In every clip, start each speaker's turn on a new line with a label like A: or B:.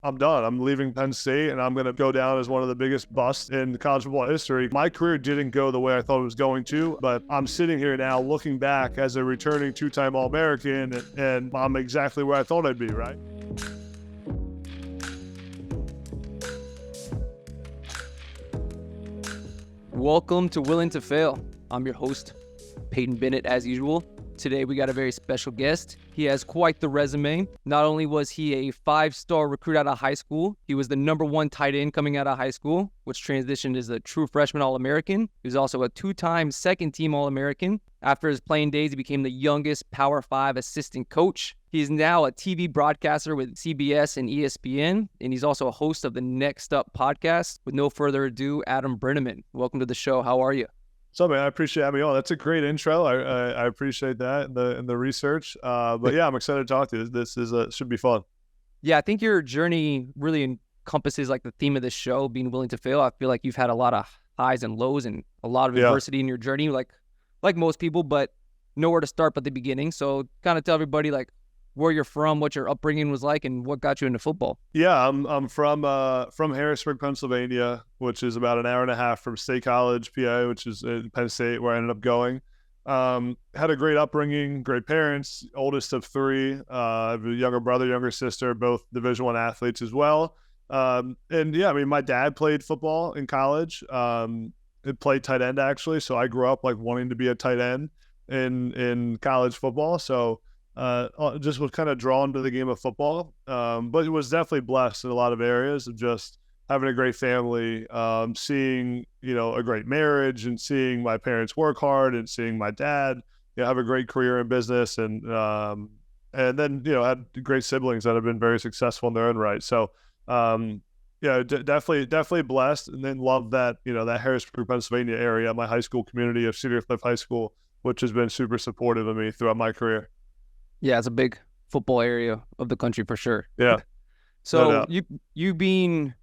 A: I'm done. I'm leaving Penn State, and I'm going to go down as one of the biggest busts in college football history. My career didn't go the way I thought it was going to, but I'm sitting here now looking back as a returning two-time All-American, and I'm exactly where I thought I'd be, right?
B: Welcome to Willing to Fail. I'm your host, Peyton Bennett, as usual. Today, we got a very special guest. He has quite the resume. Not only was he a 5-star recruit out of high school, he was the #1 tight end coming out of high school, which transitioned as a true freshman All-American. He was also a 2-time second-team All-American. After his playing days, he became the youngest Power 5 assistant coach. He is now a TV broadcaster with CBS and ESPN, and he's also a host of the Next Up podcast. With no further ado, Adam Breneman. Welcome to the show. How are you?
A: So, man, I appreciate having me on. That's a great intro. I appreciate that and the research. But yeah, I'm excited to talk to you. This should be fun.
B: Yeah, I think your journey really encompasses like the theme of the show, being willing to fail. I feel like you've had a lot of highs and lows and a lot of adversity in your journey, like most people, but nowhere to start but the beginning. So kind of tell everybody like where you're from, what your upbringing was like, and what got you into football.
A: Yeah, I'm from Harrisburg, Pennsylvania, which is about an hour and a half from State College, PA, which is in Penn State, where I ended up going. Had a great upbringing, great parents, oldest of 3. I have a younger brother, younger sister, both Division I athletes as well. And yeah, I mean, my dad played football in college. It played tight end actually, so I grew up like wanting to be a tight end in college football. So just was kind of drawn to the game of football, but it was definitely blessed in a lot of areas of just having a great family, seeing, a great marriage and seeing my parents work hard and seeing my dad, have a great career in business. And then, had great siblings that have been very successful in their own right. So, definitely blessed, and then love that, that Harrisburg, Pennsylvania area, my high school community of Cedar Cliff High School, which has been super supportive of me throughout my career.
B: Yeah, it's a big football area of the country for sure.
A: Yeah.
B: So you being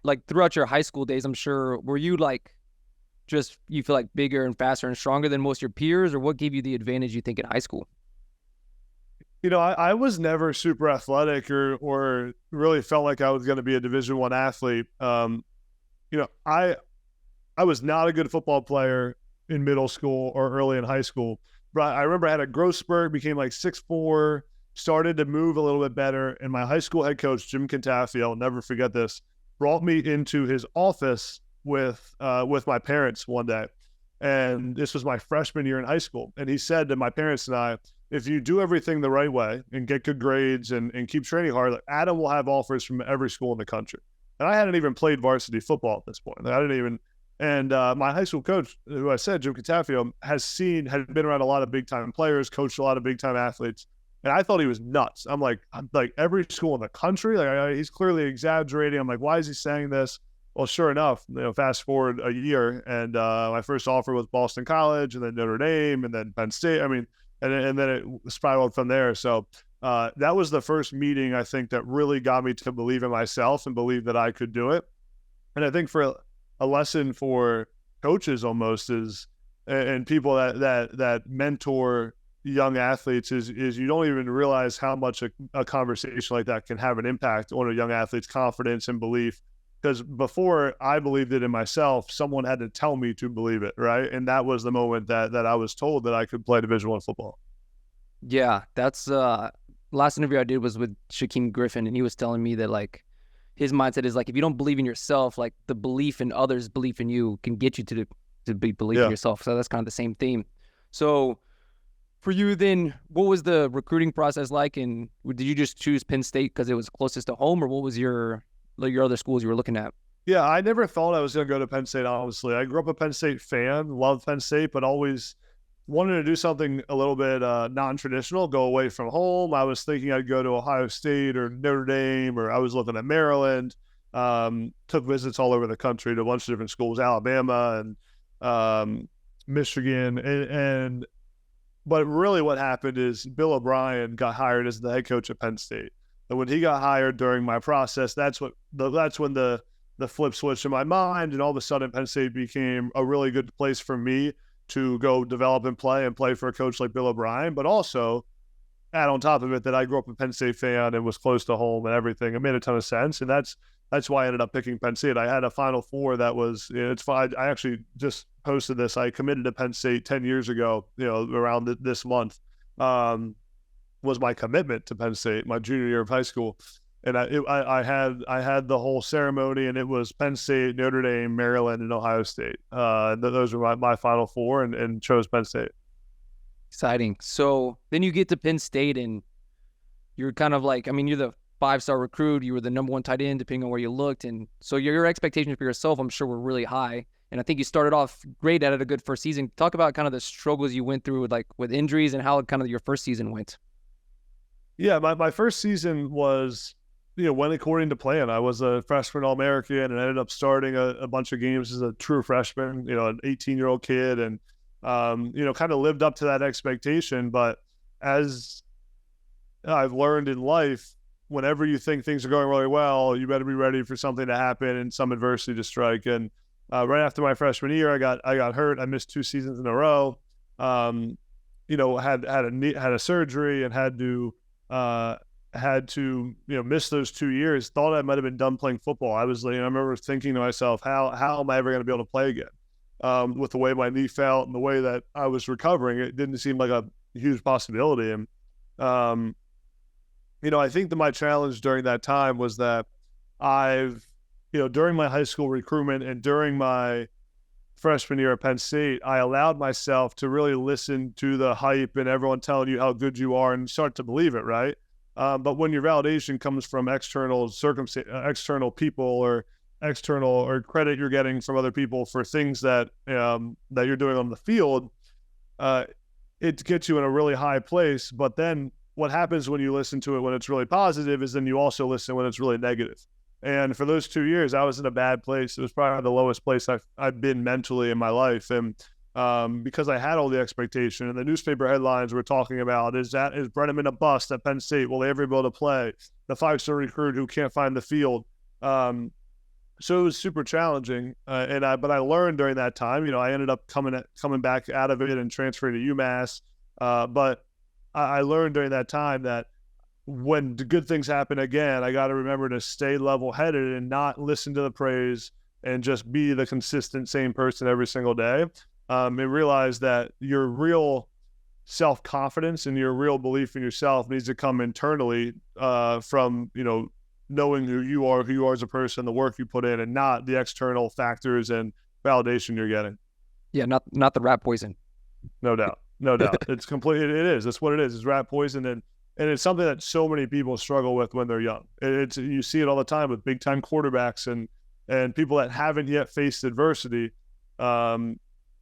B: like throughout your high school days, I'm sure, were you like just you feel like bigger and faster and stronger than most of your peers, or what gave you the advantage you think in high school?
A: I was never super athletic or really felt like I was going to be a Division I athlete. I was not a good football player in middle school or early in high school. But I remember I had a growth spurt, became like 6'4", started to move a little bit better. And my high school head coach, Jim Cantafio, I'll never forget this, brought me into his office with my parents one day. And this was my freshman year in high school. And he said to my parents and I, if you do everything the right way and get good grades and keep training hard, like Adam will have offers from every school in the country. And I hadn't even played varsity football at this point. And my high school coach, who I said, Jim Cantafio, had been around a lot of big-time players, coached a lot of big-time athletes. And I thought he was nuts. I'm like every school in the country, he's clearly exaggerating. I'm like, why is he saying this? Well, sure enough, fast forward a year, and my first offer was Boston College, and then Notre Dame, and then Penn State. I mean, and then it spiraled from there. So that was the first meeting, I think, that really got me to believe in myself and believe that I could do it. And I think for a lesson for coaches almost is, and people that mentor young athletes is you don't even realize how much a conversation like that can have an impact on a young athlete's confidence and belief. Because before I believed it in myself, someone had to tell me to believe it, right? And that was the moment that I was told that I could play Division I football.
B: Yeah, that's last interview I did was with Shaquem Griffin, and he was telling me that like his mindset is like, if you don't believe in yourself, like the belief in others' belief in you can get you to believe in yourself. So that's kind of the same theme. So for you then, what was the recruiting process like? And did you just choose Penn State because it was closest to home, or what was your other schools you were looking at?
A: Yeah, I never thought I was going to go to Penn State, honestly. I grew up a Penn State fan, loved Penn State, but always wanted to do something a little bit non-traditional, go away from home. I was thinking I'd go to Ohio State or Notre Dame, or I was looking at Maryland. Took visits all over the country to a bunch of different schools, Alabama and Michigan. But really what happened is Bill O'Brien got hired as the head coach at Penn State. And when he got hired during my process, that's when the flip switched in my mind, and all of a sudden Penn State became a really good place for me to go develop and play for a coach like Bill O'Brien, but also add on top of it that I grew up a Penn State fan and was close to home and everything. It made a ton of sense, and that's why I ended up picking Penn State. I had a Final Four that was, it's fine. I actually just posted this. I committed to Penn State 10 years ago, around this month, was my commitment to Penn State, my junior year of high school. And I had the whole ceremony, and it was Penn State, Notre Dame, Maryland, and Ohio State. Those were my Final Four, and chose Penn State.
B: Exciting. So then you get to Penn State, and you're kind of like, I mean, you're the 5-star recruit. You were the number 1 tight end, depending on where you looked. And so your expectations for yourself, I'm sure, were really high. And I think you started off great, at a good first season. Talk about kind of the struggles you went through with injuries and how kind of your first season went.
A: Yeah, my first season was, went according to plan. I was a freshman All-American and ended up starting a bunch of games as a true freshman, an 18-year-old kid, and, kind of lived up to that expectation. But as I've learned in life, whenever you think things are going really well, you better be ready for something to happen and some adversity to strike. And right after my freshman year, I got hurt. I missed 2 seasons in a row. Had a surgery and had to miss those 2 years. Thought I might have been done playing football. I remember thinking to myself, how am I ever going to be able to play again? With the way my knee felt and the way that I was recovering, it didn't seem like a huge possibility. And I think that my challenge during that time was that during my high school recruitment and during my freshman year at Penn State, I allowed myself to really listen to the hype and everyone telling you how good you are and start to believe it, right? But when your validation comes from external people or external or credit you're getting from other people for things that you're doing on the field, it gets you in a really high place. But then what happens when you listen to it when it's really positive is then you also listen when it's really negative. And for those 2 years, I was in a bad place. It was probably the lowest place I've been mentally in my life. And because I had all the expectation, and the newspaper headlines were talking about, is Breneman a bust at Penn State? Will they ever be able to play? The 5-star recruit who can't find the field. So it was super challenging. But I learned during that time. I ended up coming back out of it and transferring to UMass. But I learned during that time that when the good things happen again, I got to remember to stay level-headed and not listen to the praise and just be the consistent same person every single day. And realize that your real self-confidence and your real belief in yourself needs to come internally from, knowing who you are as a person, the work you put in, and not the external factors and validation you're getting.
B: Yeah, not the rat poison.
A: No doubt. It's completely, it is. That's what it is. It's rat poison. And it's something that so many people struggle with when they're young. You see it all the time with big time quarterbacks and people that haven't yet faced adversity. I'm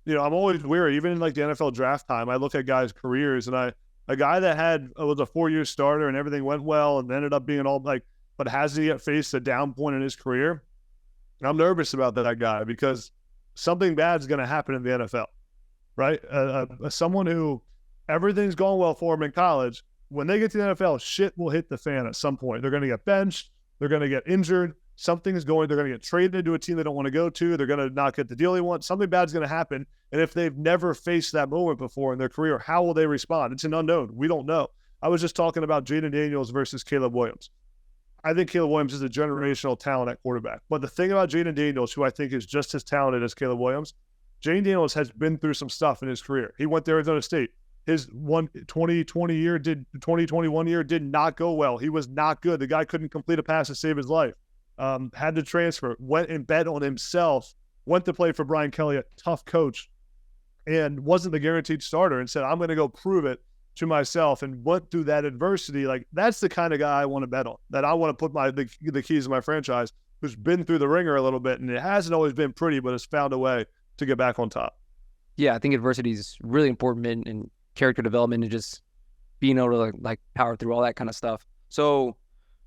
A: always weary, even in like the NFL draft time, I look at guys' careers, and a guy that was a 4-year starter and everything went well and ended up being but hasn't yet faced a down point in his career. I'm nervous about that guy because something bad is going to happen in the NFL, right? Someone who everything's going well for him in college, when they get to the NFL, shit will hit the fan at some point. They're going to get benched. They're going to get injured. They're going to get traded to a team they don't want to go to. They're going to not get the deal they want. Something bad is going to happen. And if they've never faced that moment before in their career, how will they respond? It's an unknown. We don't know. I was just talking about Jaden Daniels versus Caleb Williams. I think Caleb Williams is a generational talent at quarterback. But the thing about Jaden Daniels, who I think is just as talented as Caleb Williams, Jaden Daniels has been through some stuff in his career. He went to Arizona State. His 2021 year did not go well. He was not good. The guy couldn't complete a pass to save his life. Had to transfer, went and bet on himself, went to play for Brian Kelly, a tough coach, and wasn't the guaranteed starter, and said, I'm going to go prove it to myself, and went through that adversity. Like, that's the kind of guy I want to bet on, that I want to put the keys of my franchise, who's been through the ringer a little bit, and it hasn't always been pretty, but has found a way to get back on top.
B: Yeah, I think adversity is really important in character development and just being able to like power through all that kind of stuff. So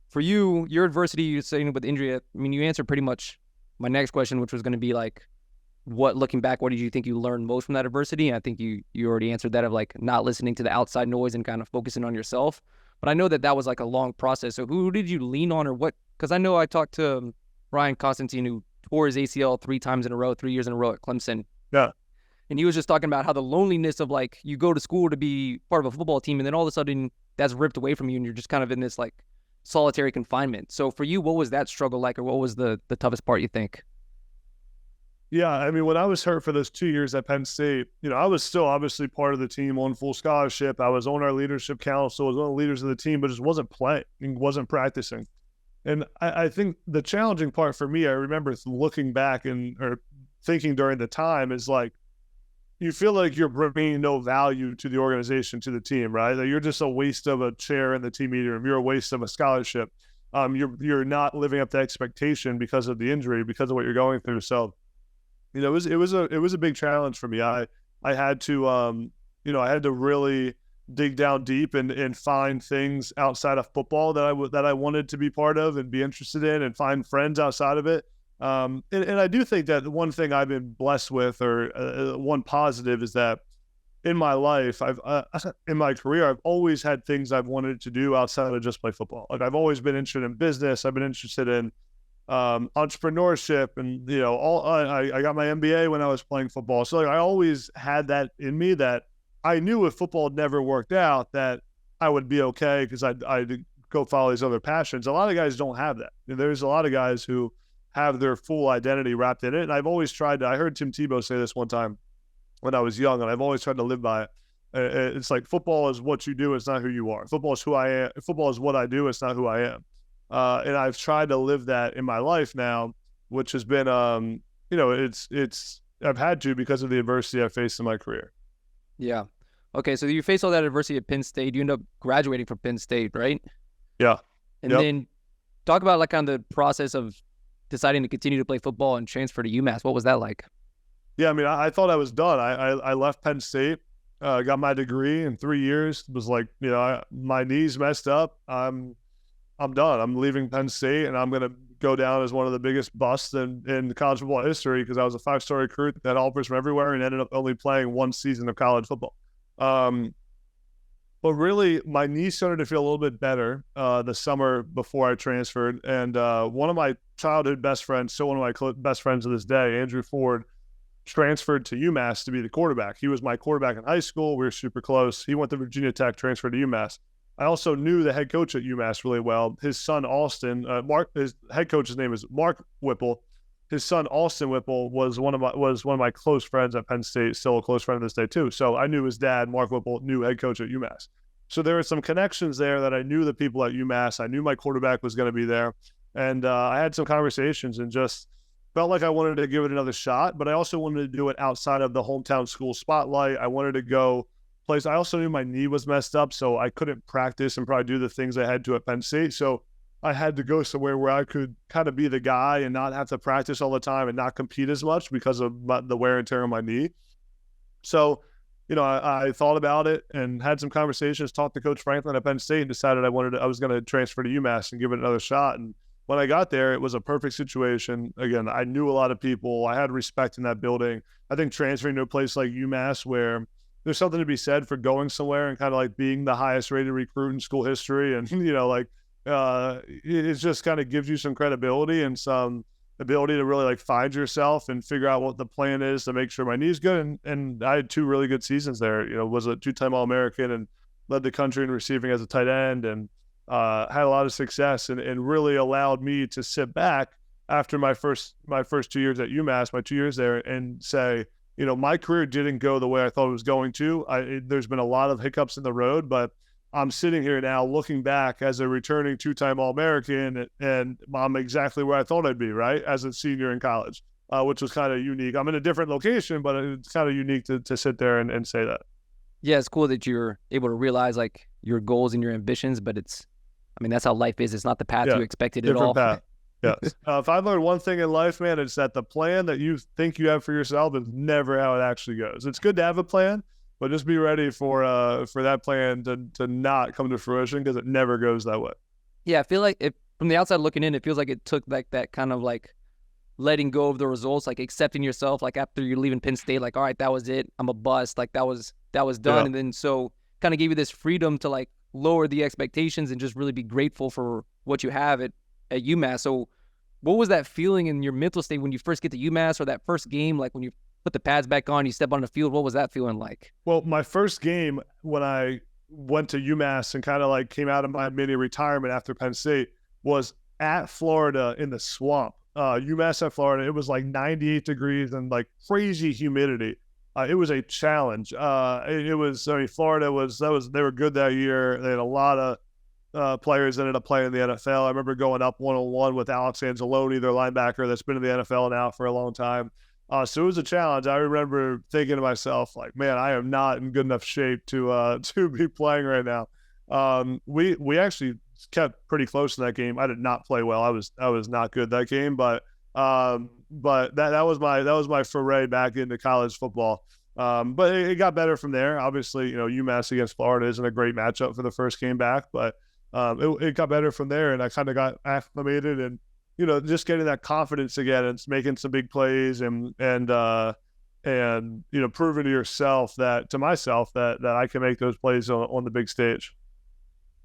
B: for you, your adversity, you're saying with injury, I mean, you answered pretty much my next question, which was going to be like, looking back, what did you think you learned most from that adversity? And I think you already answered that, of like not listening to the outside noise and kind of focusing on yourself. But I know that was like a long process. So who did you lean on, or what? Because I know I talked to Ryan Constantine, who tore his ACL 3 years in a row at Clemson.
A: Yeah.
B: And he was just talking about how the loneliness of like you go to school to be part of a football team, and then all of a sudden that's ripped away from you, and you're just kind of in this like solitary confinement. So for you, what was that struggle like, or what was the toughest part, you think?
A: Yeah, I mean, when I was hurt for those 2 years at Penn State, I was still obviously part of the team on full scholarship. I was on our leadership council, I was one of the leaders of the team, but just wasn't playing and wasn't practicing. And I think the challenging part for me, I remember looking back or thinking during the time is like, you feel like you're bringing no value to the organization, to the team, right? That you're just a waste of a chair in the team meeting room. You're a waste of a scholarship. You're not living up to expectation because of the injury, because of what you're going through. So, it was a big challenge for me. I had to I had to really dig down deep and find things outside of football that I wanted to be part of and be interested in, and find friends outside of it. And I do think that one thing I've been blessed with, or one positive, is that in my life, in my career, I've always had things I've wanted to do outside of just play football. Like I've always been interested in business. I've been interested in entrepreneurship, and I got my MBA when I was playing football. So like, I always had that in me, that I knew if football never worked out, that I would be okay, because I'd go follow these other passions. A lot of guys don't have that. There's a lot of guys who have their full identity wrapped in it. And I've always tried to, I heard Tim Tebow say this one time when I was young, and I've always tried to live by it. It's like, football is what you do, it's not who you are. Football is who I am. Football is what I do, it's not who I am. And I've tried to live that in my life now, which has been, I've had to, because of the adversity I've faced in my career.
B: Yeah. Okay, so you face all that adversity at Penn State. You end up graduating from Penn State, right?
A: Yeah.
B: And
A: Yep.
B: then talk about like kind of the process of deciding to continue to play football and transfer to UMass. What was that like?
A: Yeah, I mean, I thought I was done. I left Penn State, got my degree in 3 years. Was like, my knees messed up. I'm done. I'm leaving Penn State, and I'm going to go down as one of the biggest busts in college football history, because I was a 5-star recruit that had offers from everywhere and ended up only playing one season of college football. But really, my knee started to feel a little bit better the summer before I transferred. And one of my childhood best friends, still one of my best friends to this day, Andrew Ford, transferred to UMass to be the quarterback. He was my quarterback in high school. We were super close. He went to Virginia Tech, transferred to UMass. I also knew the head coach at UMass really well. His son, Austin, his head coach's name is Mark Whipple. His son, Austin Whipple, was one of my close friends at Penn State, still a close friend to this day too. So I knew his dad, Mark Whipple, new head coach at UMass. So there were some connections there that I knew the people at UMass. I knew my quarterback was going to be there. And I had some conversations and just felt like I wanted to give it another shot, but I also wanted to do it outside of the hometown school spotlight. I wanted to go place. I also knew my knee was messed up, so I couldn't practice and probably do the things I had to at Penn State. So I had to go somewhere where I could kind of be the guy and not have to practice all the time and not compete as much because of the wear and tear on my knee. So, I thought about it and had some conversations, talked to Coach Franklin at Penn State, and decided I was going to transfer to UMass and give it another shot. And when I got there, it was a perfect situation. Again, I knew a lot of people. I had respect in that building. I think transferring to a place like UMass, where there's something to be said for going somewhere and kind of like being the highest rated recruit in school history. And, it just kind of gives you some credibility and some ability to really like find yourself and figure out what the plan is to make sure my knee's good. And I had 2 really good seasons there. Was a 2-time All-American and led the country in receiving as a tight end, and had a lot of success, and really allowed me to sit back after my first 2 years at UMass, my 2 years there, and say, my career didn't go the way I thought it was going to. There's been a lot of hiccups in the road, but I'm sitting here now looking back as a returning 2-time All-American, and I'm exactly where I thought I'd be, right, as a senior in college, which was kind of unique. I'm in a different location, but it's kind of unique to sit there and say that.
B: Yeah, it's cool that you're able to realize like your goals and your ambitions, but that's how life is. It's not the path you expected at all.
A: Different path. Yes. If I've learned one thing in life, man, it's that the plan that you think you have for yourself is never how it actually goes. It's good to have a plan, but just be ready for that plan to not come to fruition, because it never goes that way.
B: Yeah, I feel like from the outside looking in, it feels like it took like that kind of like letting go of the results, like accepting yourself, like after you're leaving Penn State, like, all right, that was it. I'm a bust. Like that was done. Yeah. And then so kind of gave you this freedom to like lower the expectations and just really be grateful for what you have at UMass. So what was that feeling in your mental state when you first get to UMass, or that first game, like when you put the pads back on, you step on the field. What was that feeling like?
A: Well, my first game when I went to UMass and kind of like came out of my mini retirement after Penn State was at Florida in the swamp. UMass at Florida, it was like 98 degrees and like crazy humidity. It was a challenge. It was, I mean, Florida they were good that year. They had a lot of players ended up playing in the NFL. I remember going up 1-on-1 with Alex Anzalone, their linebacker that's been in the NFL now for a long time. So it was a challenge. I remember thinking to myself, like, man, I am not in good enough shape to be playing right now. We actually kept pretty close in that game. I did not play well. I was not good that game, but that was my foray back into college football. But it got better from there. Obviously, UMass against Florida isn't a great matchup for the first game back, but it got better from there, and I kind of got acclimated and just getting that confidence again and making some big plays and proving to myself that I can make those plays on the big stage.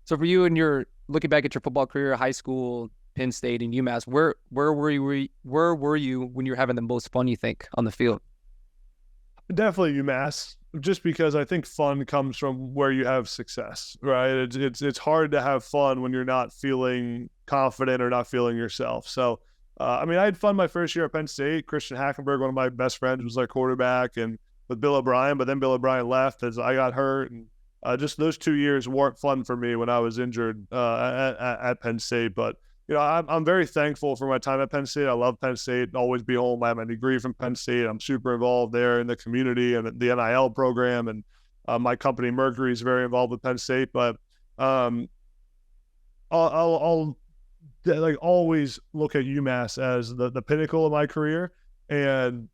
B: So for you, and you're looking back at your football career, high school, Penn State, and UMass, where were you when you were having the most fun, you think, on the field?
A: Definitely UMass, just because I think fun comes from where you have success, right? It's hard to have fun when you're not feeling confident or not feeling yourself. So, I mean, I had fun my first year at Penn State. Christian Hackenberg, one of my best friends, was our quarterback, and with Bill O'Brien. But then Bill O'Brien left as I got hurt, and just those 2 years weren't fun for me when I was injured at Penn State. But I'm very thankful for my time at Penn State. I love Penn State. Always be home. I have my degree from Penn State. I'm super involved there in the community and the NIL program, and my company Mercury is very involved with Penn State. But I'll like always look at UMass as the pinnacle of my career, and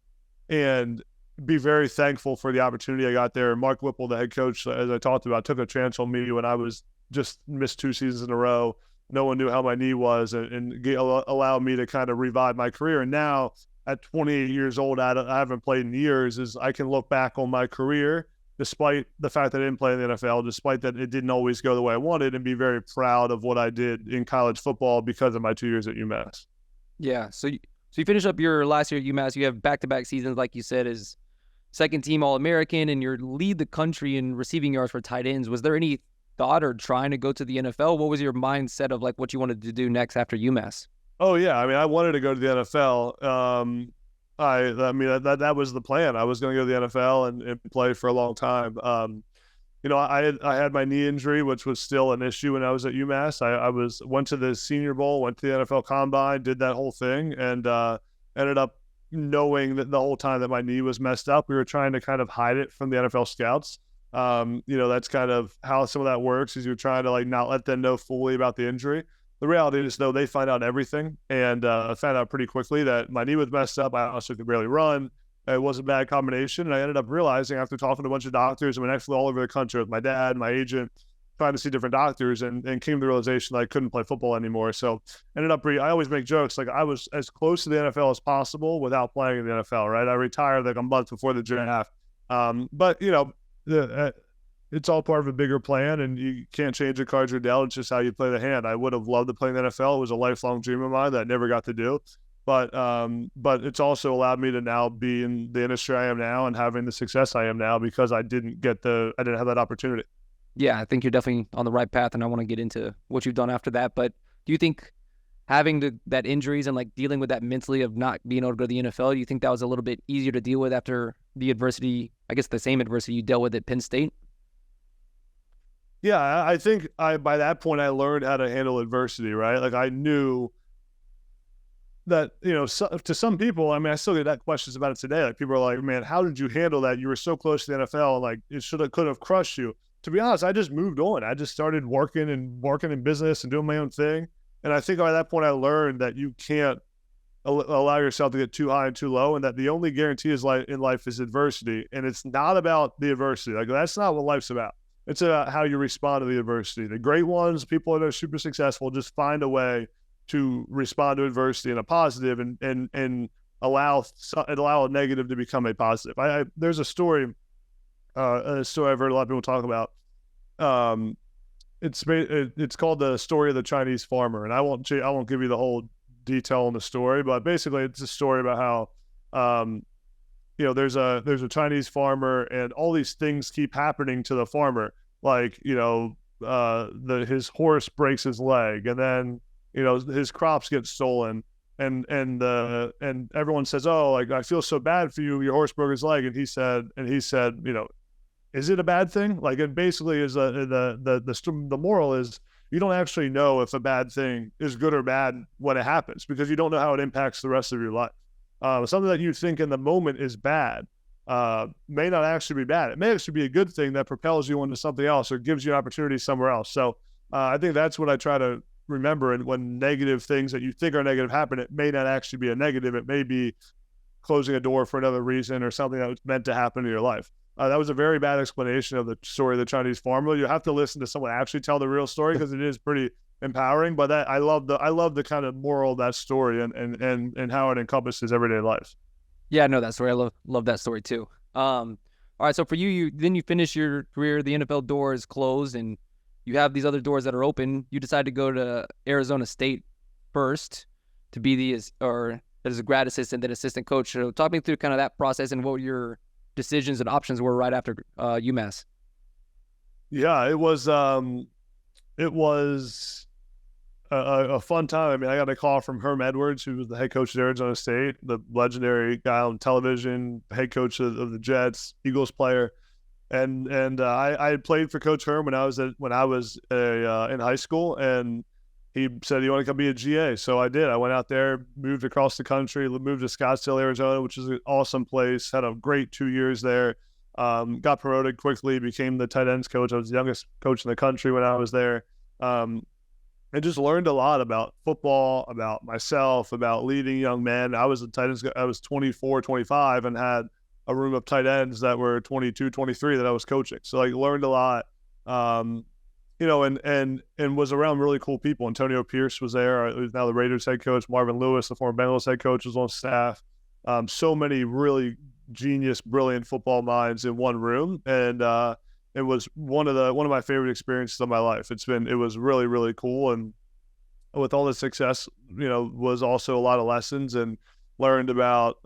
A: be very thankful for the opportunity I got there. Mark Whipple, the head coach, as I talked about, took a chance on me when I was just missed 2 seasons in a row. No one knew how my knee was, and allowed me to kind of revive my career. And now at 28 years old, I haven't played in years, is I can look back on my career, despite the fact that I didn't play in the NFL, despite that it didn't always go the way I wanted, and be very proud of what I did in college football because of my 2 years at UMass.
B: Yeah. So you finish up your last year at UMass. You have back-to-back seasons, like you said, as second-team All-American, and you lead the country in receiving yards for tight ends. Was there any thought or trying to go to the NFL? What was your mindset of like what you wanted to do next after UMass?
A: Oh yeah, I mean, I wanted to go to the NFL. I mean that was the plan. I was going to go to the NFL and play for a long time. I had my knee injury, which was still an issue when I was at UMass. I went to the Senior Bowl, went to the NFL Combine, did that whole thing, and ended up knowing that the whole time that my knee was messed up. We were trying to kind of hide it from the NFL scouts. That's kind of how some of that works, is you're trying to like not let them know fully about the injury. The reality is, though, they find out everything, and I found out pretty quickly that my knee was messed up. I also could barely run. It was a bad combination, and I ended up realizing after talking to a bunch of doctors, I mean, actually all over the country with my dad, my agent, trying to see different doctors, and came to the realization that I couldn't play football anymore. So I always make jokes, like I was as close to the NFL as possible without playing in the NFL, right? I retired like a month before the draft. But it's all part of a bigger plan, and you can't change the cards you're dealt. It's just how you play the hand. I would have loved to play in the NFL. It was a lifelong dream of mine that I never got to do. But it's also allowed me to now be in the industry I am now and having the success I am now because I didn't have that opportunity.
B: Yeah, I think you're definitely on the right path, and I want to get into what you've done after that. But do you think having that injuries and like dealing with that mentally of not being able to go to the NFL, do you think that was a little bit easier to deal with after the adversity, I guess the same adversity you dealt with at Penn State?
A: Yeah, I think by that point I learned how to handle adversity, right? Like I knew that, to some people, I mean, I still get questions about it today. Like people are like, man, how did you handle that? You were so close to the NFL, like it could have crushed you. To be honest, I just moved on. I just started working in business and doing my own thing. And I think by that point I learned that you can't allow yourself to get too high and too low, and that the only guarantee in life is adversity. And it's not about the adversity. Like that's not what life's about. It's about how you respond to the adversity. The great ones, people that are super successful, just find a way to respond to adversity in a positive and allow a negative to become a positive. There's a story I've heard a lot of people talk about. It's called The Story of the Chinese Farmer, and I won't give you the whole detail on the story, but basically it's a story about how there's a Chinese farmer, and all these things keep happening to the farmer. Like, his horse breaks his leg, and then, his crops get stolen. And everyone says, "Oh, like, I feel so bad for you. Your horse broke his leg." And he said, is it a bad thing? Like, it basically is the moral is, you don't actually know if a bad thing is good or bad when it happens, because you don't know how it impacts the rest of your life. Something that you think in the moment is bad may not actually be bad. It may actually be a good thing that propels you into something else or gives you an opportunity somewhere else. So I think that's what I try to remember. And when negative things that you think are negative happen, it may not actually be a negative. It may be closing a door for another reason, or something that was meant to happen in your life. That was a very bad explanation of the story of the Chinese farmer. You have to listen to someone actually tell the real story, because it is pretty empowering. But I love the kind of moral of that story, and how it encompasses everyday life.
B: Yeah, no, that story. I love that story too. All right, so for you then you finish your career, the NFL door is closed, and you have these other doors that are open. You decide to go to Arizona State first to be as a grad assistant, then assistant coach. So talk me through kind of that process and what your decisions and options were right after UMass.
A: Yeah, it was a fun time. I mean, I got a call from Herm Edwards, who was the head coach at Arizona State, the legendary guy on television, head coach of the Jets, Eagles player. And I had played for Coach Herm when I was in high school, and he said, "You want to come be a GA?" So I did. I went out there, moved across the country, moved to Scottsdale, Arizona, which is an awesome place. Had a great 2 years there. Got promoted quickly, became the tight ends coach. I was the youngest coach in the country when I was there. And just learned a lot about football, about myself, about leading young men. I was a tight ends. I was 24, 25, and had a room of tight ends that were 22, 23 that I was coaching. So, like, learned a lot. And was around really cool people. Antonio Pierce was there, who's now the Raiders head coach. Marvin Lewis, the former Bengals head coach, was on staff. So many really genius, brilliant football minds in one room, and it was one of my favorite experiences of my life. It was really, really cool, and with all the success, was also a lot of lessons, and learned about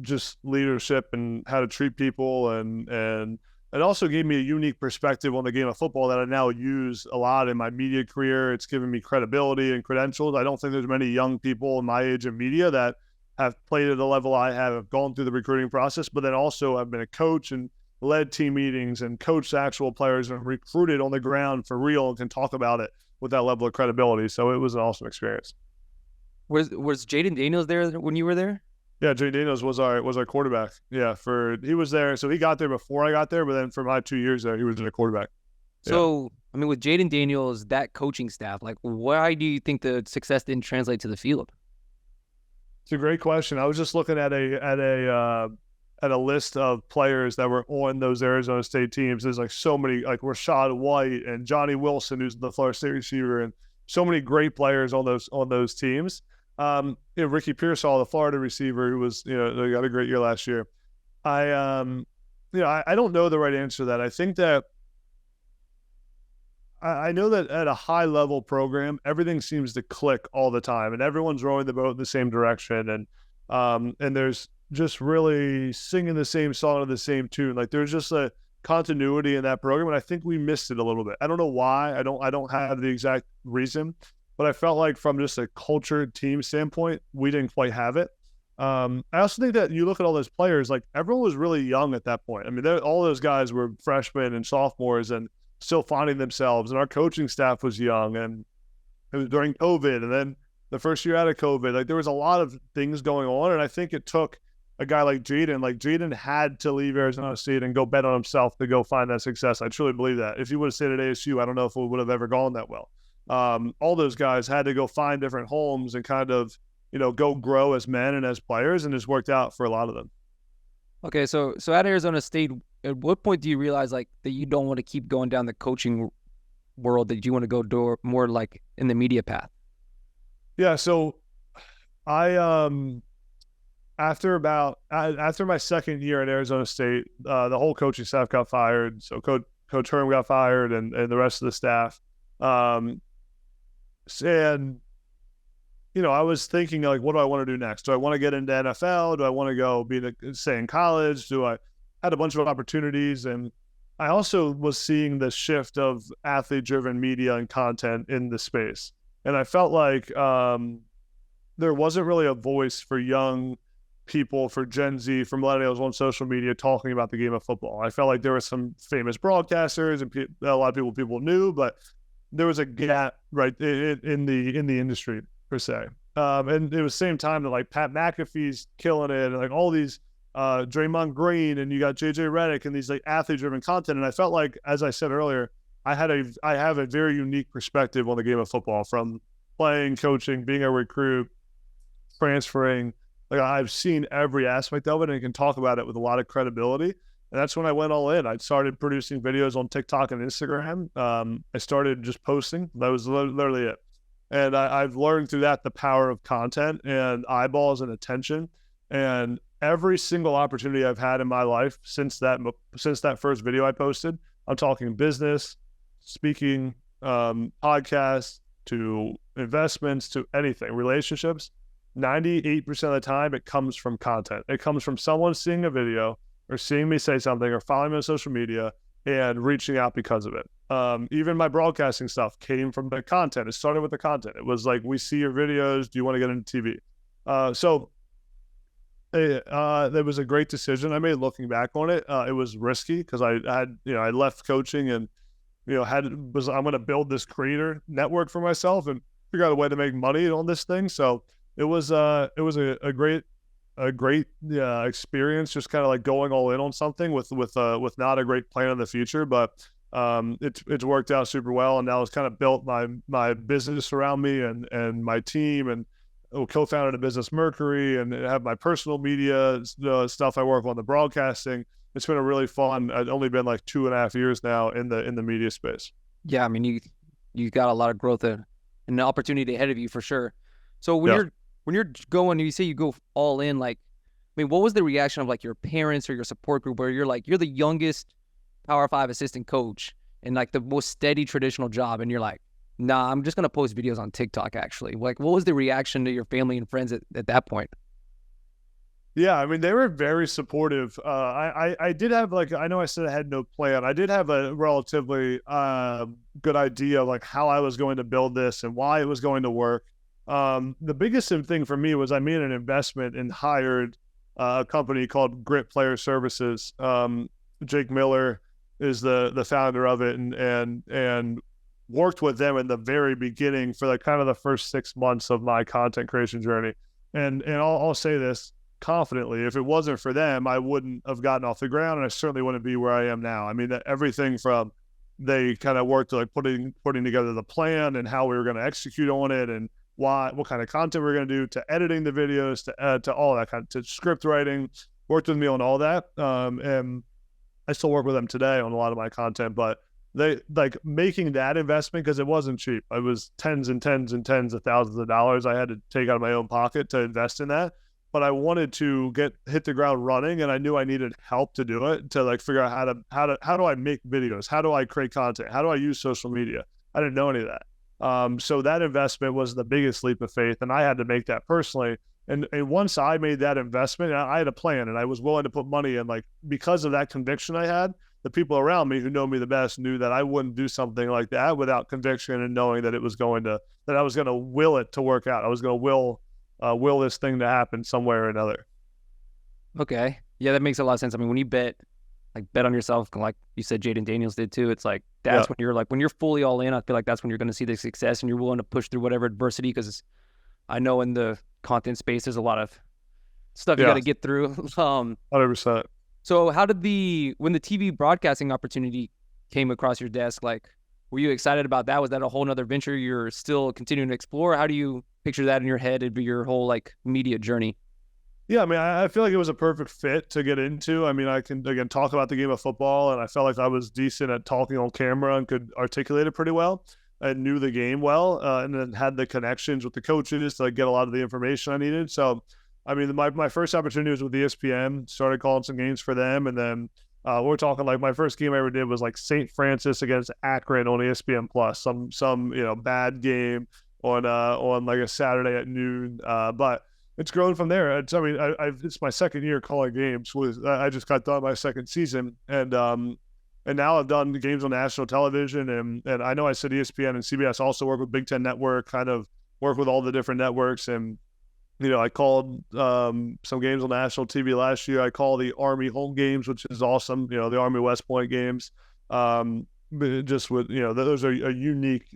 A: just leadership and how to treat people, and it also gave me a unique perspective on the game of football that I now use a lot in my media career. It's given me credibility and credentials. I don't think there's many young people in my age of media that have played at the level I have gone through the recruiting process, but then also I've been a coach and led team meetings and coached actual players and recruited on the ground for real, and can talk about it with that level of credibility. So it was an awesome experience.
B: Was Jaden Daniels there when you were there?
A: Yeah, Jay Daniels was our quarterback. Yeah, he was there. So he got there before I got there, but then for my 2 years there, he was their quarterback.
B: So, I mean, with Jaden Daniels, that coaching staff, like, why do you think the success didn't translate to the field?
A: It's a great question. I was just looking at a list of players that were on those Arizona State teams. There's like so many, like Rashad White and Johnny Wilson, who's the Florida State receiver, and so many great players on those teams. Ricky Pearsall, the Florida receiver, who was, they got a great year last year. I don't know the right answer to that. I think that I know that at a high level program, everything seems to click all the time, and everyone's rowing the boat in the same direction. And there's just really singing the same song to the same tune. Like, there's just a continuity in that program, and I think we missed it a little bit. I don't know why. I don't have the exact reason, but I felt like from just a culture team standpoint, we didn't quite have it. I also think that you look at all those players, like, everyone was really young at that point. I mean, all those guys were freshmen and sophomores and still finding themselves, and our coaching staff was young, and it was during COVID, and then the first year out of COVID. Like, there was a lot of things going on, and I think it took a guy like Jaden. Like, Jaden had to leave Arizona State and go bet on himself to go find that success. I truly believe that. If he would have stayed at ASU, I don't know if it would have ever gone that well. All those guys had to go find different homes and kind of, go grow as men and as players, and it's worked out for a lot of them.
B: Okay, so at Arizona State, at what point do you realize, like, that you don't want to keep going down the coaching world, that you want to go more like in the media path?
A: Yeah, so I after my second year at Arizona State, the whole coaching staff got fired. So Coach Herm got fired, and the rest of the staff. And I was thinking like, what do I want to do next? Do I want to get into NFL? Do I want to go say in college? Had a bunch of opportunities, and I also was seeing the shift of athlete-driven media and content in the space, and I felt like there wasn't really a voice for young people, for Gen Z, for millennials on social media talking about the game of football. I felt like there were some famous broadcasters and a lot of people knew, but there was a gap right in the industry per se. And it was the same time that like Pat McAfee's killing it, and like all these Draymond Green, and you got JJ Redick, and these like athlete-driven content. And I felt like, as I said earlier, I have a very unique perspective on the game of football, from playing, coaching, being a recruit, transferring. Like I've seen every aspect of it and can talk about it with a lot of credibility. And that's when I went all in. I started producing videos on TikTok and Instagram. I started just posting. That was literally it. And I've learned through that the power of content and eyeballs and attention. And every single opportunity I've had in my life since that first video I posted, I'm talking business, speaking, podcasts, to investments, to anything, relationships. 98% of the time, it comes from content. It comes from someone seeing a video or seeing me say something or following me on social media and reaching out because of it. Even my broadcasting stuff came from the content. It started with the content. It was like, we see your videos. Do you want to get into TV? So that was a great decision I made looking back on it. It was risky because I left coaching and, I'm going to build this creator network for myself and figure out a way to make money on this thing. So it was a great experience, just kind of like going all in on something with not a great plan in the future, but it's worked out super well, and now it's kind of built my business around me and my team, and co-founded a business, Mercury, and have my personal media stuff. I work on the broadcasting. It's been a really fun. I've only been like 2.5 years now in the media space.
B: Yeah, I mean, you got a lot of growth and an opportunity ahead of you for sure. So when you're going, you say you go all in, like, I mean, what was the reaction of like your parents or your support group, where you're the youngest Power 5 assistant coach and like the most steady traditional job, and you're like, nah, I'm just gonna post videos on TikTok actually? Like, what was the reaction to your family and friends at that point?
A: Yeah, I mean, they were very supportive. I did have like, I know I said I had no plan. I did have a relatively good idea of like how I was going to build this and why it was going to work. The biggest thing for me was I made an investment and hired a company called Grit Player Services. Jake Miller is the founder of it, and worked with them in the very beginning for like kind of the first 6 months of my content creation journey. And I'll say this confidently: if it wasn't for them, I wouldn't have gotten off the ground, and I certainly wouldn't be where I am now. I mean, everything from they kind of worked to like putting together the plan and how we were going to execute on it, and what kind of content we're going to do, to editing the videos, to all that kind of, to script writing. Worked with me on all that, and I still work with them today on a lot of my content. But they like making that investment, because it wasn't cheap. It was tens and tens and tens of thousands of dollars I had to take out of my own pocket to invest in that. But I wanted to hit the ground running, and I knew I needed help to do it, to like figure out how do I make videos, how do I create content, how do I use social media. I didn't know any of that. So that investment was the biggest leap of faith, and I had to make that personally. And once I made that investment, I had a plan, and I was willing to put money in. Like, because of that conviction I had, the people around me who know me the best knew that I wouldn't do something like that without conviction, and knowing that I was going to will it to work out. I was going to will this thing to happen some way or another.
B: Okay. Yeah, that makes a lot of sense. I mean, when you bet on yourself, like you said, Jaden Daniels did too, it's like, that's when you're like, when you're fully all in, I feel like that's when you're going to see the success, and you're willing to push through whatever adversity, because I know in the content space, there's a lot of stuff you got to get through.
A: 100%.
B: So how did when the TV broadcasting opportunity came across your desk, like, were you excited about that? Was that a whole nother venture you're still continuing to explore? How do you picture that in your head? It'd be your whole like media journey.
A: Yeah, I mean, I feel like it was a perfect fit to get into. I mean, I can, again, talk about the game of football, and I felt like I was decent at talking on camera and could articulate it pretty well. I knew the game well, and then had the connections with the coaches to like get a lot of the information I needed. So, I mean, my first opportunity was with ESPN. Started calling some games for them, and then we're talking like my first game I ever did was like St. Francis against Akron on ESPN Plus. Some bad game. on like a Saturday at noon. But it's grown from there. It's my second year calling games. I just got done my second season, and now I've done games on national television, and I know I said ESPN and CBS also work with Big Ten Network, kind of work with all the different networks. And I called some games on national TV last year. I call the Army home games, which is awesome. The Army West Point games. Just with those are a unique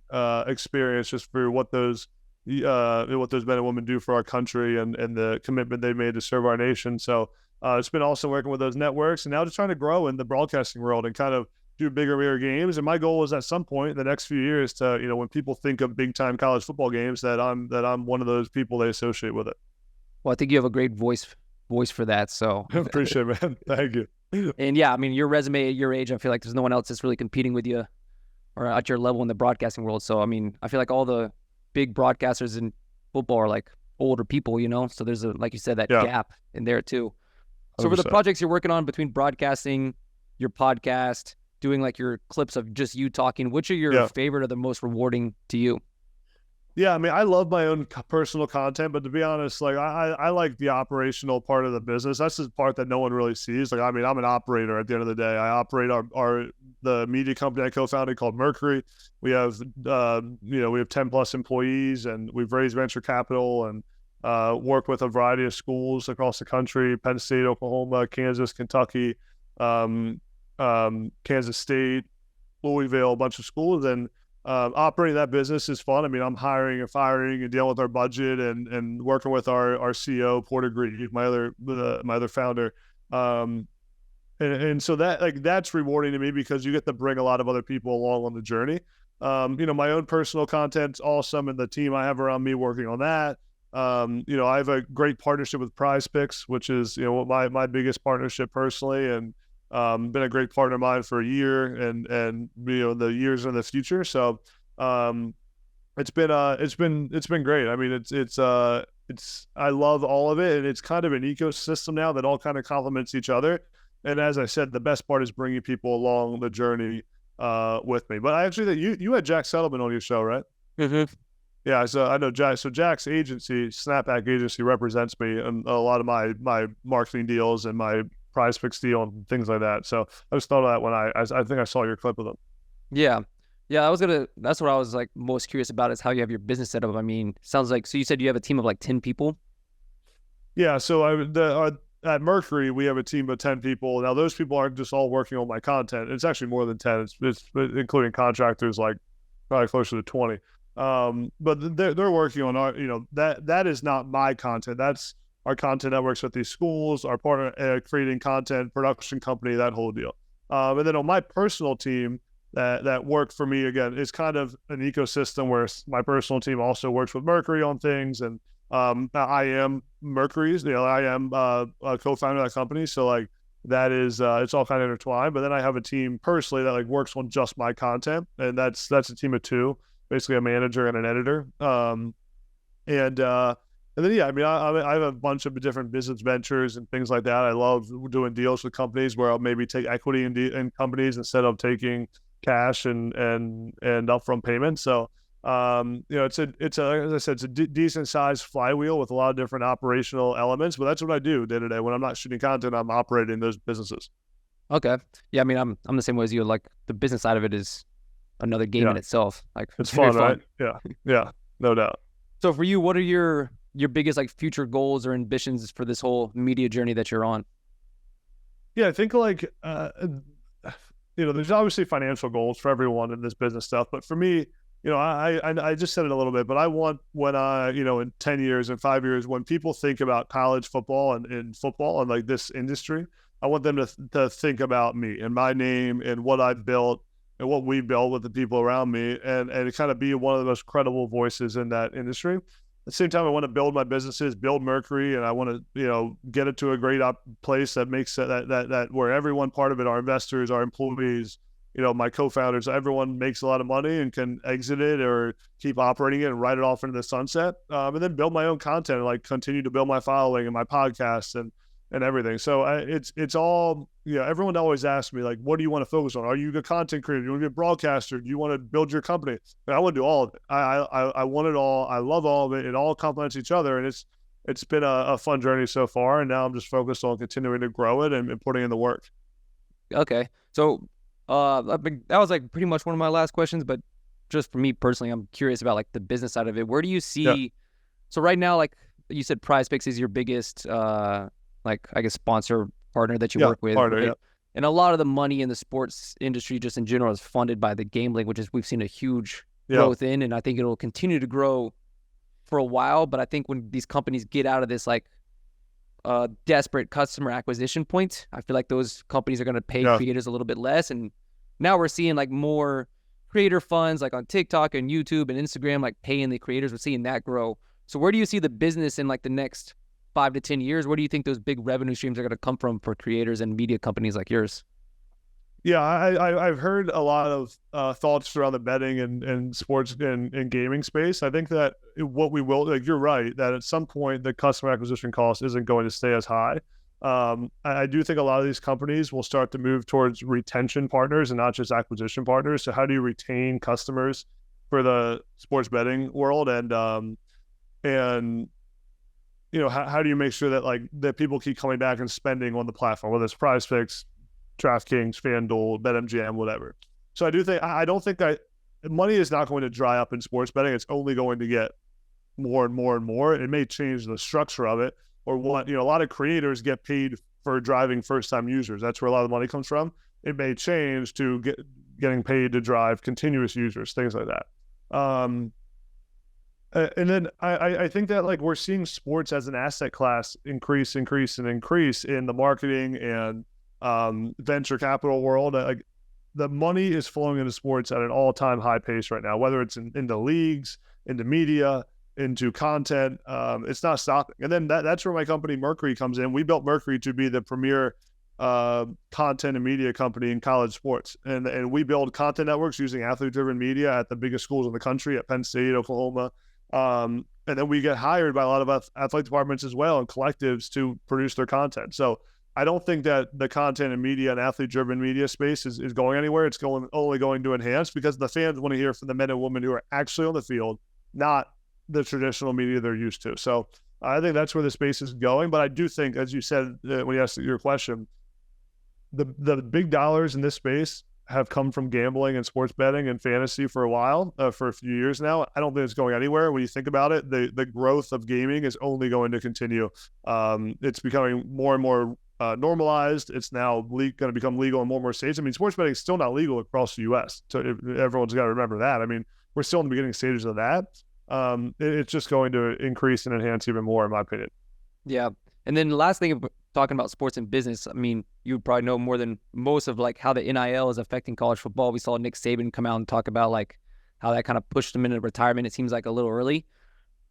A: experience just for what those men and women do for our country and the commitment they made to serve our nation. So it's been awesome working with those networks, and now just trying to grow in the broadcasting world and kind of do bigger and bigger games. And my goal is at some point in the next few years to, when people think of big time college football games, that I'm one of those people they associate with it.
B: Well, I think you have a great voice for that. So
A: appreciate it, man. Thank you.
B: And yeah, I mean, your resume at your age, I feel like there's no one else that's really competing with you or at your level in the broadcasting world. So, I mean, I feel like all the big broadcasters in football are like older people, So there's like you said, that gap in there too. So 100%. For the projects you're working on between broadcasting, your podcast, doing like your clips of just you talking, which are your favorite or the most rewarding to you?
A: Yeah, I mean, I love my own personal content, but to be honest, like I like the operational part of the business. That's the part that no one really sees. Like, I mean, I'm an operator at the end of the day. I operate the media company I co-founded called Mercury. We have we have 10 plus employees, and we've raised venture capital and work with a variety of schools across the country: Penn State, Oklahoma, Kansas, Kentucky, Kansas State, Louisville, a bunch of schools. And operating that business is fun. I mean, I'm hiring and firing and dealing with our budget and working with our CEO, Porter Green, my other founder. And so that's rewarding to me because you get to bring a lot of other people along on the journey. My own personal content's awesome, and the team I have around me working on that. I have a great partnership with Prize Picks, which is, my biggest partnership personally, and been a great partner of mine for a year and the years in the future. So it's been great. I mean, I love all of it, and it's kind of an ecosystem now that all kind of complements each other. And as I said, the best part is bringing people along the journey with me. But actually, you had Jack Settleman on your show, right?
B: Mm-hmm.
A: Yeah, so I know Jack. So Jack's agency, Snapback Agency, represents me in a lot of my marketing deals and my Prize Picks deal and things like that. So I just thought of that when I think I saw your clip of them.
B: Yeah. That's what I was like most curious about, is how you have your business set up. I mean, sounds like, so you said you have a team of like 10 people?
A: Yeah. So at Mercury, we have a team of 10 people. Now those people aren't just all working on my content. It's actually more than 10. It's including contractors, like probably closer to 20. But they're working on our, that is not my content. That's our content that works with these schools, our partner, creating content, production company, that whole deal. And then on my personal team that work for me, again, is kind of an ecosystem where my personal team also works with Mercury on things. And I am Mercury's, I am a co-founder of that company. So like that is, it's all kind of intertwined. But then I have a team personally that like works on just my content. And that's a team of two, basically a manager and an editor. And then, yeah, I mean, I have a bunch of different business ventures and things like that. I love doing deals with companies where I'll maybe take equity in companies instead of taking cash and upfront payments. So, it's as I said, it's a decent sized flywheel with a lot of different operational elements. But that's what I do day to day. When I'm not shooting content, I'm operating those businesses.
B: Okay. Yeah, I mean, I'm the same way as you. Like, the business side of it is another game in itself. Like,
A: it's fun, right? Yeah, no doubt.
B: So for you, what are your biggest like future goals or ambitions for this whole media journey that you're on?
A: Yeah, I think like there's obviously financial goals for everyone in this business stuff, but for me, I just said it a little bit, but I want when in 10 years and 5 years, when people think about college football and football and like this industry, I want them to think about me and my name and what I've built and what we built with the people around me, and kind of be one of the most credible voices in that industry. At the same time, I want to build my businesses, build Mercury, and I want to, get it to a great place that makes that where everyone part of it, our investors, our employees, my co-founders, everyone makes a lot of money and can exit it or keep operating it and write it off into the sunset. And then build my own content and like continue to build my following and my podcast and and everything. So it's all, everyone always asks me, like, what do you want to focus on? Are you a content creator? Do you want to be a broadcaster? Do you want to build your company? I want to do all of it. I want it all. I love all of it. It all complements each other. And it's been a fun journey so far. And now I'm just focused on continuing to grow it and putting in the work.
B: Okay. So that was like pretty much one of my last questions, but just for me personally, I'm curious about like the business side of it. Where do you see, so right now, like you said, Prize Picks is your biggest, like I guess sponsor partner that you work with.
A: Partner,
B: right? And a lot of the money in the sports industry just in general is funded by the gambling, which is we've seen a huge growth in, and I think it'll continue to grow for a while. But I think when these companies get out of this like desperate customer acquisition point, I feel like those companies are going to pay creators a little bit less. And now we're seeing like more creator funds like on TikTok and YouTube and Instagram, like paying the creators. We're seeing that grow. So where do you see the business in like the next 5 to 10 years? Where do you think those big revenue streams are going to come from for creators and media companies like yours?
A: Yeah, I've heard a lot of thoughts around the betting and sports and gaming space. I think that what we will, like, you're right, that at some point the customer acquisition cost isn't going to stay as high. I do think a lot of these companies will start to move towards retention partners and not just acquisition partners. So how do you retain customers for the sports betting world? And how do you make sure that like that people keep coming back and spending on the platform, whether it's Prize Picks, DraftKings, FanDuel, BetMGM, whatever. So I don't think money is not going to dry up in sports betting. It's only going to get more and more and more. It may change the structure of it, or what, a lot of creators get paid for driving first-time users. That's where a lot of the money comes from. It may change to getting paid to drive continuous users, things like that. And then I think that like we're seeing sports as an asset class increase in the marketing and venture capital world. Like the money is flowing into sports at an all-time high pace right now, whether it's into leagues, into media, into content. It's not stopping. And then that's where my company Mercury comes in. We built Mercury to be the premier content and media company in college sports. And we build content networks using athlete-driven media at the biggest schools in the country, at Penn State, Oklahoma. And then we get hired by a lot of athletic departments as well and collectives to produce their content. So I don't think that the content and media and athlete-driven media space is going anywhere. It's only going to enhance, because the fans want to hear from the men and women who are actually on the field, not the traditional media they're used to. So I think that's where the space is going. But I do think, as you said when you asked your question, the big dollars in this space have come from gambling and sports betting and fantasy for a while, for a few years now. I don't think it's going anywhere. When you think about it, the growth of gaming is only going to continue. It's becoming more and more normalized. It's now going to become legal in more and more states. I mean, sports betting is still not legal across the U.S. So everyone's got to remember that. I mean, we're still in the beginning stages of that. It's just going to increase and enhance even more, in my opinion.
B: Yeah. And then the last thing, talking about sports and business, I mean, you probably know more than most of like how the NIL is affecting college football. We saw Nick Saban come out and talk about like how that kind of pushed him into retirement. It seems like a little early.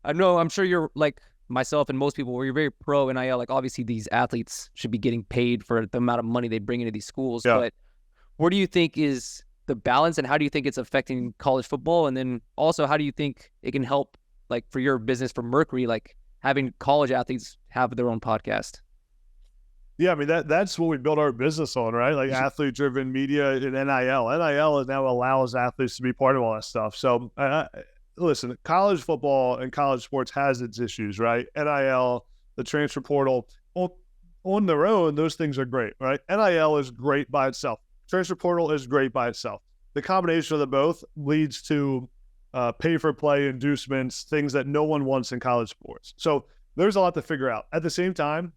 B: I'm sure you're like myself and most people, where you're very pro NIL. Like obviously these athletes should be getting paid for the amount of money they bring into these schools.
A: Yeah.
B: But where do you think is the balance, and how do you think it's affecting college football? And then also, how do you think it can help, like for your business, for Mercury, like having college athletes have their own podcast?
A: Yeah, I mean, that's what we built our business on, right? Like athlete-driven media and NIL. NIL now allows athletes to be part of all that stuff. So listen, college football and college sports has its issues, right? NIL, the transfer portal, on their own, those things are great, right? NIL is great by itself. Transfer portal is great by itself. The combination of the both leads to pay-for-play inducements, things that no one wants in college sports. So there's a lot to figure out. At the same time,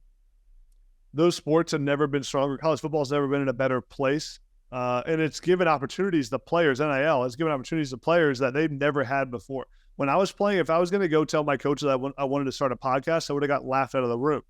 A: those sports have never been stronger. College football has never been in a better place. And it's given opportunities to players. NIL has given opportunities to players that they've never had before. When I was playing, if I was going to go tell my coach that I wanted to start a podcast, I would have got laughed out of the room.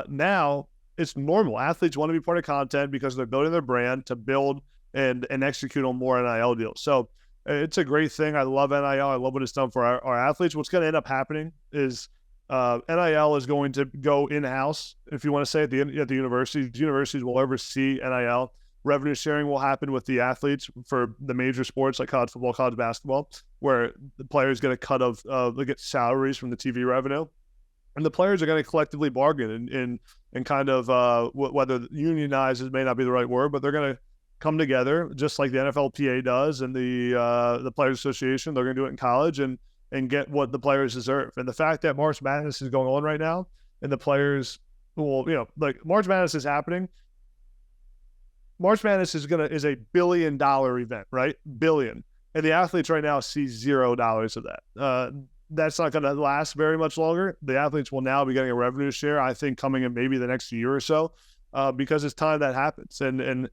A: Now it's normal. Athletes want to be part of content because they're building their brand to build and execute on more NIL deals. So it's a great thing. I love NIL. I love what it's done for our athletes. What's going to end up happening is NIL is going to go in-house, if you want to say, at the universities. The universities will oversee NIL. Revenue sharing will happen with the athletes for the major sports like college football, college basketball, where the players get a cut of they get salaries from the TV revenue. and the players are going to collectively bargain and kind of whether unionize may not be the right word, but they're going to come together just like the NFLPA does and the Players Association. They're going to do it in college and get what the players deserve. And the fact that March Madness is going on right now and the players, well, like March Madness is happening. March Madness is a $1 billion event, right? Billion. And the athletes right now see $0 of that. That's not going to last very much longer. The athletes will now be getting a revenue share, I think, coming in maybe the next year or so, because it's time that happens. And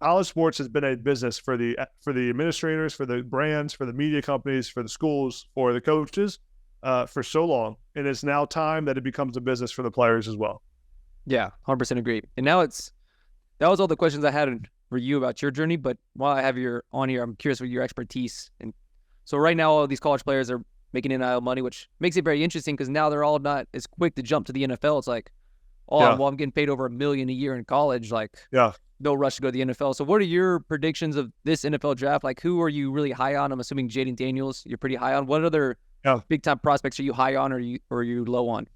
A: college sports has been a business for the administrators, for the brands, for the media companies, for the schools, for the coaches, for so long. And it's now time that it becomes a business for the players as well.
B: Yeah, 100% agree. And now that was all the questions I had for you about your journey. But while I have you on here, I'm curious with your expertise. And so right now, all of these college players are making NIL money, which makes it very interesting because now they're all not as quick to jump to the NFL. It's like, I'm getting paid over $1 million a year in college. Like, no rush to go to the NFL. So what are your predictions of this NFL draft? Like, who are you really high on? I'm assuming Jaden Daniels you're pretty high on. What other big-time prospects are you high on or are you low on?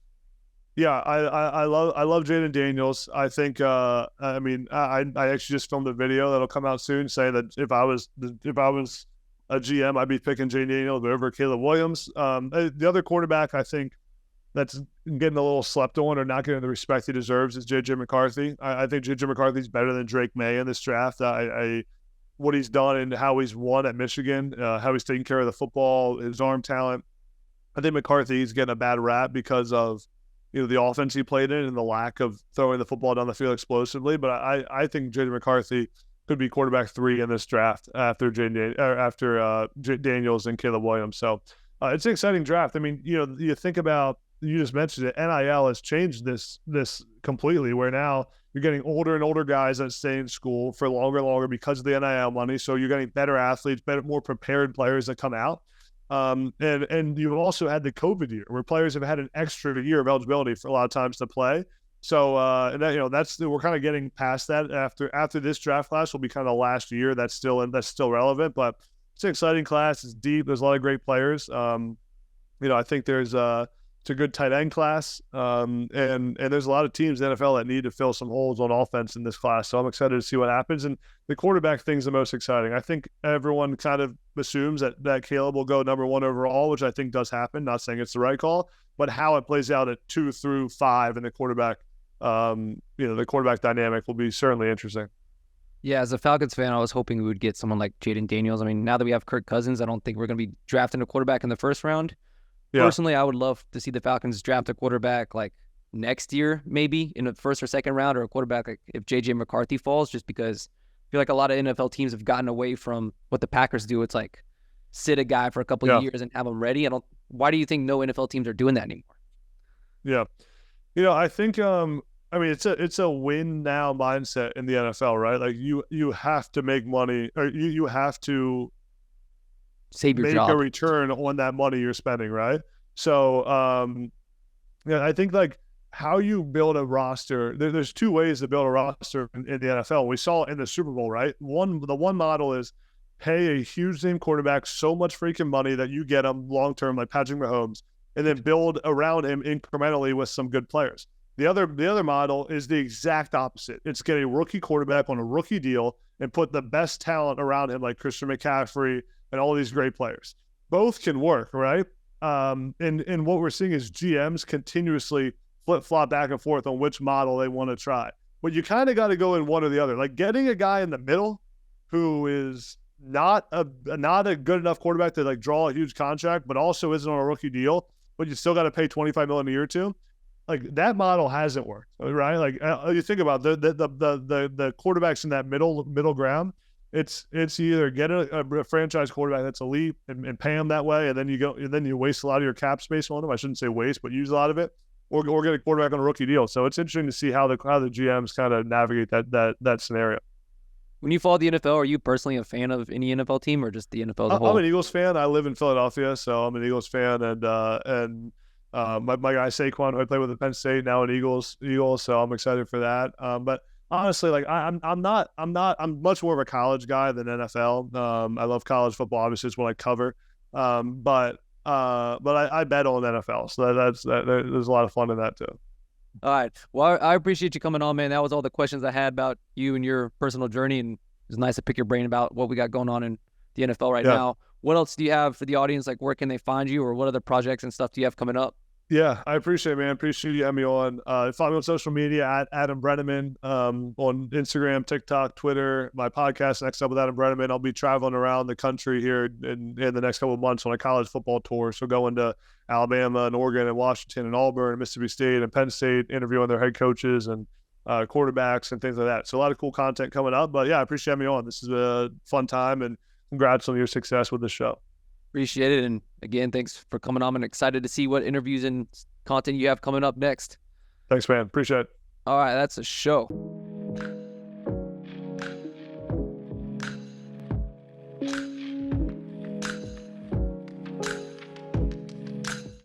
A: Yeah, I love Jaden Daniels. I think I actually just filmed a video that'll come out soon saying that if I was a GM, I'd be picking Jaden Daniels over Caleb Williams. The other quarterback I think that's getting a little slept on or not getting the respect he deserves is JJ McCarthy. I think JJ McCarthy's better than Drake May in this draft. What he's done and how he's won at Michigan, how he's taking care of the football, his arm talent. I think McCarthy's getting a bad rap because of the offense he played in and the lack of throwing the football down the field explosively. But I think JJ McCarthy could be quarterback 3 in this draft after Daniels and Caleb Williams. So it's an exciting draft. I mean, you think about, you just mentioned it, NIL has changed this completely, where now you're getting older and older guys that stay in school for longer and longer because of the NIL money. So you're getting better athletes, more prepared players that come out. And you've also had the COVID year where players have had an extra year of eligibility for a lot of times to play. So we're kind of getting past that. After this draft class will be kind of the last year that's still relevant, but it's an exciting class. It's deep. There's a lot of great players. I think it's a good tight end class. And there's a lot of teams in the NFL that need to fill some holes on offense in this class. So I'm excited to see what happens. And the quarterback thing's the most exciting. I think everyone kind of assumes that Caleb will go number 1 overall, which I think does happen. Not saying it's the right call, but how it plays out at 2 through 5 and the quarterback, the quarterback dynamic will be certainly interesting.
B: Yeah, as a Falcons fan, I was hoping we would get someone like Jaden Daniels. I mean, now that we have Kirk Cousins, I don't think we're going to be drafting a quarterback in the first round. Yeah. Personally, I would love to see the Falcons draft a quarterback like next year, maybe in the first or second round, or a quarterback like if JJ McCarthy falls, just because I feel like a lot of NFL teams have gotten away from what the Packers do. It's like sit a guy for a couple of years and have him ready. Why do you think no NFL teams are doing that anymore?
A: Yeah. I think it's a win now mindset in the NFL, right? Like you have to make money, or you have to
B: save your
A: make
B: job.
A: A return on that money you're spending, right? So I think like how you build a roster, there's 2 ways to build a roster in the NFL. We saw it in the Super Bowl, right? The one model is pay a huge name quarterback so much freaking money that you get him long term, like Patrick Mahomes, and then build around him incrementally with some good players. The other model is the exact opposite. It's get a rookie quarterback on a rookie deal and put the best talent around him, like Christian McCaffrey and all these great players. Both can work, right? And what we're seeing is GMs continuously flip-flop back and forth on which model they want to try. But you kind of got to go in one or the other. Like getting a guy in the middle who is not a good enough quarterback to like draw a huge contract, but also isn't on a rookie deal, but you still got to pay $25 million a year to. Like that model hasn't worked, right? Like you think about the quarterbacks in that middle ground. It's either get a franchise quarterback that's elite and pay him that way, and then you waste a lot of your cap space on them. I shouldn't say waste, but use a lot of it, or get a quarterback on a rookie deal. So it's interesting to see how the GMs kind of navigate that scenario.
B: When you follow the NFL, are you personally a fan of any NFL team or just the NFL as a whole?
A: I'm an Eagles fan. I live in Philadelphia, so I'm an Eagles fan, and my guy Saquon, who I played with at Penn State, now an Eagles, so I'm excited for that. But honestly, like I'm much more of a college guy than NFL. I love college football. Obviously, it's what I cover. But But I bet on NFL, so there's a lot of fun in that too.
B: All right. Well, I appreciate you coming on, man. That was all the questions I had about you and your personal journey, and it was nice to pick your brain about what we got going on in the NFL right now. What else do you have for the audience? Like, where can they find you, or what other projects and stuff do you have coming up?
A: Yeah, I appreciate it, man. Appreciate you having me on. Follow me on social media at Adam Breneman, on Instagram, TikTok, Twitter. My podcast, Next Up with Adam Breneman. I'll be traveling around the country here in the next couple of months on a college football tour. So going to Alabama and Oregon and Washington and Auburn and Mississippi State and Penn State, interviewing their head coaches and quarterbacks and things like that. So a lot of cool content coming up. But yeah, I appreciate having me on. This is a fun time, and congrats on your success with the show.
B: Appreciate it. And again, thanks for coming on. I'm excited to see what interviews and content you have coming up next.
A: Thanks, man. Appreciate it.
B: All right, that's a show.